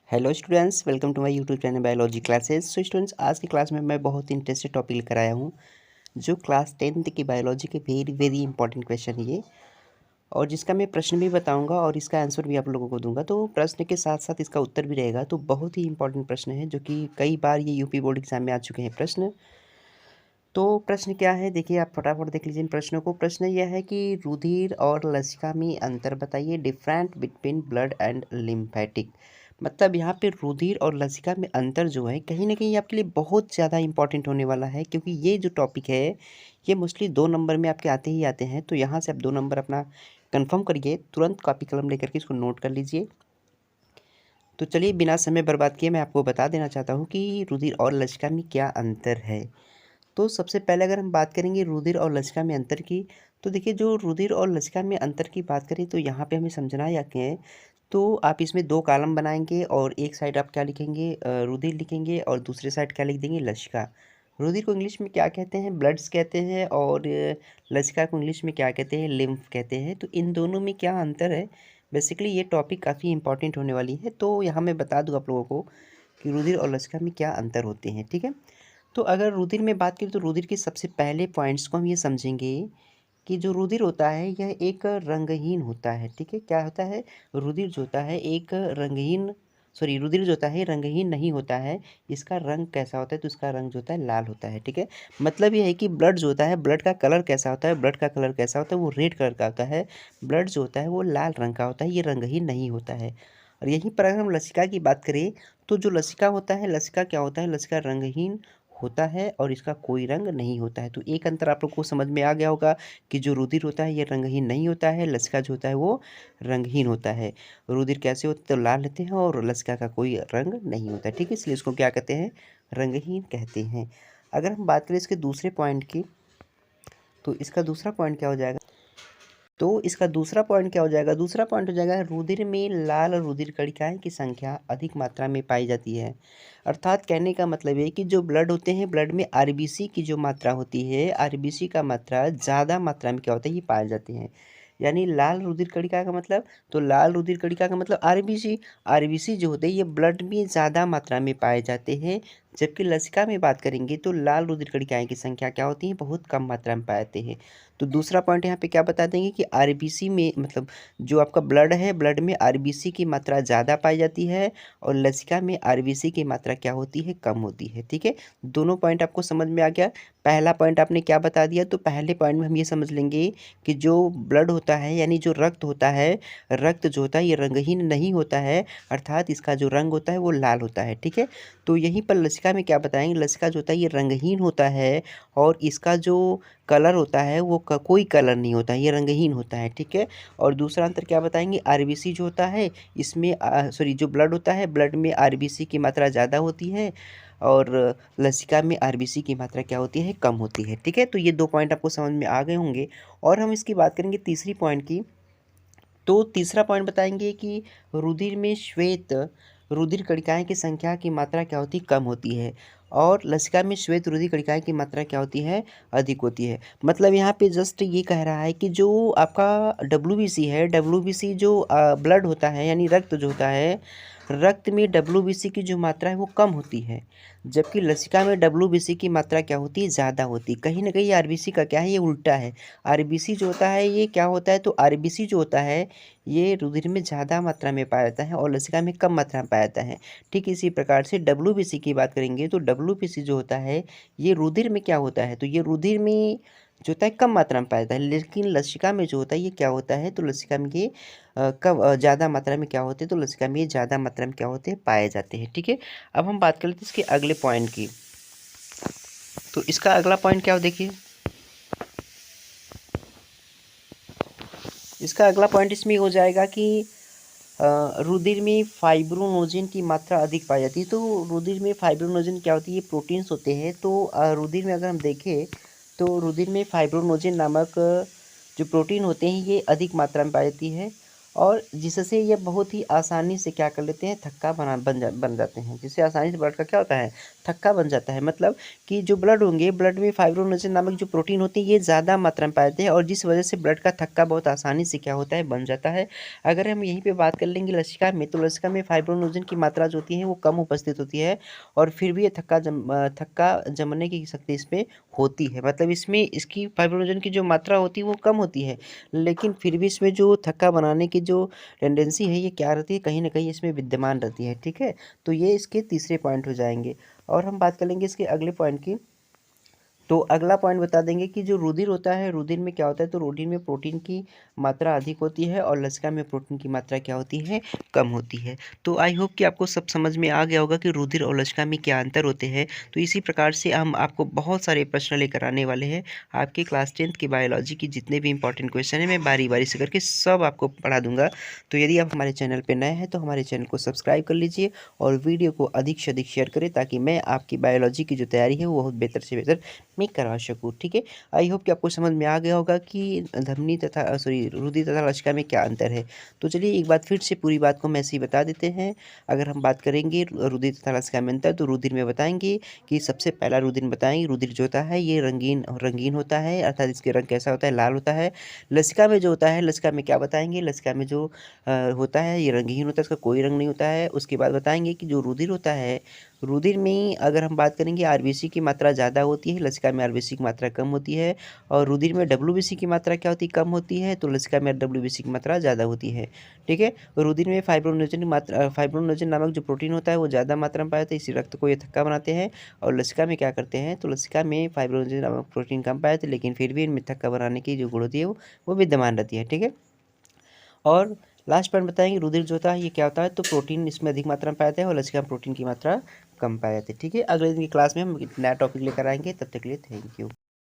Hello students, welcome to my YouTube channel biology classes. So students, आज की class में मैं बहुत ही इंटरेस्टिंग टॉपिक लेकर आया हूँ जो क्लास 10th की बायोलॉजी के वेरी वेरी इंपॉर्टेंट क्वेश्चन है ये, और जिसका मैं प्रश्न भी बताऊंगा और इसका आंसर भी आप लोगों को दूंगा। तो प्रश्न के साथ साथ इसका उत्तर भी रहेगा। तो बहुत ही इंपॉर्टेंट प्रश्न है जो कि कई बार ये यूपी बोर्ड एग्जाम में आ चुके हैं प्रश्न। तो प्रश्न क्या है, देखिए आप फटाफट देख लीजिए इन प्रश्नों को। प्रश्न यह है कि रुधिर और लसिका में अंतर बताइए, different between blood and lymphatic. मतलब यहाँ पे रुधिर और लसिका में अंतर जो है कहीं ना कहीं आपके लिए बहुत ज़्यादा इंपॉर्टेंट होने वाला है, क्योंकि ये जो टॉपिक है ये मोस्टली 2 नंबर में आपके आते ही आते हैं। तो यहाँ से आप 2 नंबर अपना कंफर्म करिए, तुरंत कॉपी कलम लेकर के इसको नोट कर लीजिए। तो चलिए बिना समय बर्बाद किए मैं आपको बता देना चाहता हूँ कि रुधिर और लसिका में क्या अंतर है। तो सबसे पहले अगर हम बात करेंगे रुधिर और लसिका में अंतर की, तो देखिए जो रुधिर और लसिका में अंतर की बात करें तो यहाँ पे हमें समझना है क्या है। तो आप इसमें 2 कॉलम बनाएंगे और एक साइड आप क्या लिखेंगे, रुधिर लिखेंगे, और दूसरे साइड क्या लिख देंगे, लसिका। रुधिर को इंग्लिश में क्या कहते हैं, ब्लड्स कहते हैं, और लसिका को इंग्लिश में क्या कहते हैं, लिम्फ कहते हैं। तो इन दोनों में क्या अंतर है, बेसिकली ये टॉपिक काफ़ी इंपॉर्टेंट होने वाली है। तो यहाँ मैं बता दूँ आप लोगों को कि रुधिर और लसिका में क्या अंतर होते हैं, ठीक है। तो अगर रुधिर में बात करें तो रुधिर के सबसे पहले पॉइंट्स को हम ये समझेंगे कि जो रुधिर होता है यह एक रंगहीन होता है, ठीक है। क्या होता है, रुधिर जो होता है एक रंगहीन, सॉरी, रुधिर जो होता है रंगहीन नहीं होता है। इसका रंग कैसा होता है, तो इसका रंग जो होता है लाल होता है, ठीक है। मतलब ये है कि ब्लड जो होता है, ब्लड का कलर कैसा होता है, ब्लड का कलर कैसा होता है, वो रेड कलर का होता है। ब्लड जो होता है वो लाल रंग का होता है, ये रंगहीन नहीं होता है। और यहीं पर अगर हम लसिका की बात करें तो जो लसिका होता है, लसिका क्या होता है, लसिका रंगहीन होता है और इसका कोई रंग नहीं होता है। तो एक अंतर आप लोग को समझ में आ गया होगा कि जो रुधिर होता है ये रंगहीन नहीं होता है, लसिका जो होता है वो रंगहीन होता है। रुधिर कैसे होते हैं, तो लाल होते हैं, और लसिका का कोई रंग नहीं होता है, ठीक है। इसलिए इसको क्या कहते हैं, रंगहीन कहते हैं। अगर हम बात करें इसके दूसरे पॉइंट की, तो इसका दूसरा पॉइंट क्या हो जाएगा, तो इसका दूसरा पॉइंट क्या हो जाएगा, दूसरा पॉइंट हो जाएगा रुधिर में लाल रुधिर कणिकाएं की संख्या अधिक मात्रा में पाई जाती है। अर्थात कहने का मतलब है कि जो ब्लड होते हैं, ब्लड में आरबीसी की जो मात्रा होती है, आरबीसी का मात्रा ज़्यादा मात्रा में क्या होता है, ये पाए जाते हैं। यानी लाल रुधिर कणिका का मतलब, तो लाल रुधिर कणिका का मतलब आरबीसी। आरबीसी जो होते हैं ये ब्लड में ज़्यादा मात्रा में पाए जाते हैं। जबकि लसिका में बात करेंगे तो लाल रुधिर कणिकाएं की संख्या क्या होती है, बहुत कम मात्रा में पाए जाते हैं। तो दूसरा पॉइंट यहाँ पे क्या बता देंगे कि आरबीसी में, मतलब जो आपका ब्लड है, ब्लड में आरबीसी की मात्रा ज़्यादा पाई जाती है, और लसिका में आरबीसी की मात्रा क्या होती है, कम होती है, ठीक है। दोनों पॉइंट आपको समझ में आ गया। पहला पॉइंट आपने क्या बता दिया, तो पहले पॉइंट में हम ये समझ लेंगे कि जो ब्लड होता है, यानी जो रक्त होता है, रक्त जो होता है ये रंगहीन नहीं होता है, अर्थात इसका जो रंग होता है वो लाल होता है, ठीक है। तो यहीं पर लसिका में क्या बताएंगे, लसिका जो होता है ये रंगहीन होता है, और इसका जो कलर होता है वो कोई कलर नहीं होता है, ये रंगहीन होता है, ठीक है। और दूसरा अंतर क्या बताएंगे, आरबीसी जो होता है इसमें, सॉरी, जो ब्लड होता है, ब्लड में आरबीसी की मात्रा ज़्यादा होती है, और लसिका में आरबीसी की मात्रा क्या होती है, कम होती है, ठीक है। तो ये 2 पॉइंट आपको समझ में आ गए होंगे। और हम इसकी बात करेंगे तीसरी पॉइंट की। तो तीसरा पॉइंट बताएंगे कि रुधिर में श्वेत रुधिर कणिकाएं की संख्या की मात्रा क्या होती है, कम होती है, और लसिका में श्वेत रुधिर कणिकाएं की मात्रा क्या होती है, अधिक होती है। मतलब यहाँ पे जस्ट ये कह रहा है कि जो आपका डब्ल्यूबीसी है, डब्ल्यूबीसी जो ब्लड होता है, यानी रक्त जो होता है, रक्त में डब्ल्यूबीसी की जो मात्रा है वो कम होती है, जबकि लसिका में डब्ल्यूबीसी की मात्रा क्या होती है, ज़्यादा होती है। कहीं ना कहीं आरबीसी का क्या है, ये उल्टा है। आरबीसी जो होता है ये क्या होता है, तो आरबीसी जो होता है ये रुधिर में ज़्यादा मात्रा में पाया जाता है और लसिका में कम मात्रा में पाया जाता है। ठीक इसी प्रकार से डब्ल्यूबीसी की बात करेंगे तो डब्ल्यूबीसी जो होता है ये रुधिर में क्या होता है, तो ये रुधिर में जो होता है कम मात्रा में पाया जाता है, लेकिन लसिका में जो होता है ये क्या होता है, तो लसिका में ये कम ज़्यादा मात्रा में क्या होते हैं, तो लसिका में ये ज़्यादा मात्रा में क्या होते हैं, पाए जाते हैं, ठीक है। अब हम बात कर लेते हैं इसके अगले पॉइंट की। तो इसका अगला पॉइंट क्या हो, देखिए इसका अगला पॉइंट इसमें हो जाएगा कि रुधिर में फाइब्रोनोजेन की मात्रा अधिक पाई जाती है। तो रुधिर में फाइब्रोनोजेन क्या होती है, ये प्रोटीन्स होते हैं। तो रुधिर में अगर हम देखें तो रुधिर में फाइब्रोनोजेन नामक जो प्रोटीन होते हैं ये अधिक मात्रा में पाई जाती है। और जिससे ये बहुत ही आसानी से क्या कर लेते हैं, थक्का बन जाते हैं। जिससे आसानी से ब्लड का क्या होता है, थक्का बन जाता है। मतलब कि जो ब्लड होंगे, ब्लड में फाइब्रोनोजन नामक जो प्रोटीन होती है ये ज़्यादा मात्रा में पाए जाते हैं, और जिस वजह से ब्लड का थक्का बहुत आसानी से क्या होता है, बन जाता है। अगर हम यहीं पे बात कर लेंगे लसिका में, तो लसिका में फाइब्रोनोजन की मात्रा जो होती है वो कम उपस्थित होती है, और फिर भी ये थक्का जमने की शक्ति इसमें होती है। मतलब इसमें इसकी फाइब्रोनोजन की जो मात्रा होती है वो कम होती है, लेकिन फिर भी इसमें जो थक्का बनाने की जो टेंडेंसी है ये क्या रहती है, कहीं ना कहीं इसमें विद्यमान रहती है। ठीक है, तो ये इसके तीसरे पॉइंट हो जाएंगे। और हम बात कर लेंगे इसके अगले पॉइंट की। तो अगला पॉइंट बता देंगे कि जो रुधिर होता है, रुधिर में क्या होता है, तो रुधिर में प्रोटीन की मात्रा अधिक होती है और लसिका में प्रोटीन की मात्रा क्या होती है, कम होती है। तो आई होप कि आपको सब समझ में आ गया होगा कि रुधिर और लसिका में क्या अंतर होते हैं। तो इसी प्रकार से हम आपको बहुत सारे प्रश्न लेकर आने वाले हैं। आपके क्लास 10th की बायोलॉजी की जितने भी इंपॉर्टेंट क्वेश्चन हैं मैं बारी बारी से करके सब आपको पढ़ा दूंगा। तो यदि आप हमारे चैनल पर नए हैं तो हमारे चैनल को सब्सक्राइब कर लीजिए और वीडियो को अधिक से अधिक शेयर करें, ताकि मैं आपकी बायोलॉजी की जो तैयारी है वो बहुत बेहतर से बेहतर मैं करवा सकूँ। ठीक है, आई होप कि आपको समझ में आ गया होगा कि धमनी तथा रुधिर तथा लसिका में क्या अंतर है। तो चलिए एक बार फिर से पूरी बात को मैं ऐसे ही बता देते हैं। अगर हम बात करेंगे रुधिर तथा लसिका में अंतर, तो रुधिर में बताएंगे कि सबसे पहला रुधिर बताएंगे, रुधिर जो होता है ये रंगीन रंगीन होता है, अर्थात इसके रंग कैसा होता है, लाल होता है। लसिका में जो होता है, लसिका में क्या बताएंगे, लसिका में जो होता है ये रंगहीन होता है, इसका कोई रंग नहीं होता है। उसके बाद बताएंगे कि जो रुधिर होता है, रुधिर में अगर हम बात करेंगे आरबीसी की मात्रा ज़्यादा होती है, लसिका में आरबीसी की मात्रा कम होती है। और रुधिर में डब्ल्यूबीसी की मात्रा क्या होती है, कम होती है, तो लसिका में डब्ल्यूबीसी की मात्रा ज़्यादा होती है। ठीक है, रुधिर में फाइब्रोनोजन की मात्रा, फाइब्रोनोजन नामक जो प्रोटीन होता है वो ज़्यादा मात्रा में पाया जाता है, इसी रक्त को ये थक्का बनाते हैं। और लसिका में क्या करते हैं, तो लसिका में फाइब्रोनोजन नामक प्रोटीन कम पाया जाता है, लेकिन फिर भी इनमें थक्का बनाने की जो गुण होती है वो विद्यमान रहती है। ठीक है, और लास्ट पॉइंट बताएंगे, रुधिर जो होता है ये क्या होता है, तो प्रोटीन इसमें अधिक मात्रा में पाया जाता है और लसिका में प्रोटीन की मात्रा कम पाया जाती है। ठीक है, अगले दिन की क्लास में हम एक नया टॉपिक लेकर आएंगे, तब तक के लिए थैंक यू।